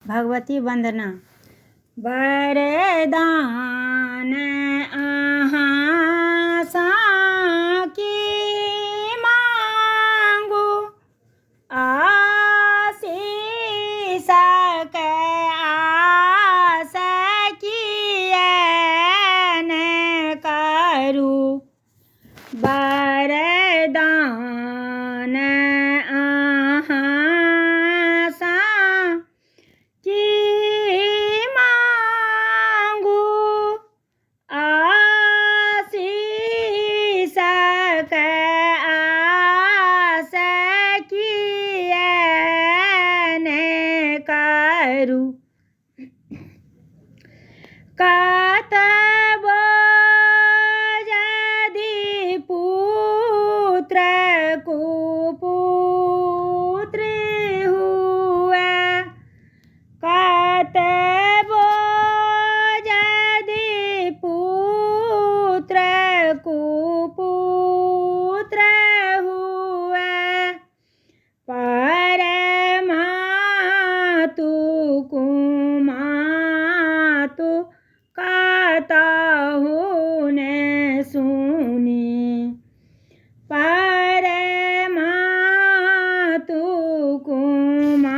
भगवती वंदना। वरदान अहाँ साकी मांगू, आशीष के आस किएन करू। वरदान अहाँ साकी मांगू, आशीष के आस किएन करू। कतबो यदि पुत्र कुपुत्री हुए, कतबो यदि पुत्र कुपुत्र हुए, परमातु कुमातु कतहु ने सुनी। परमातु कुमातु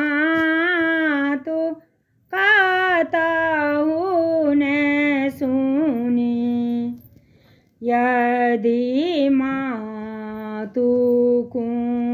कतहु ने सुनी। यदि मातु कुमातु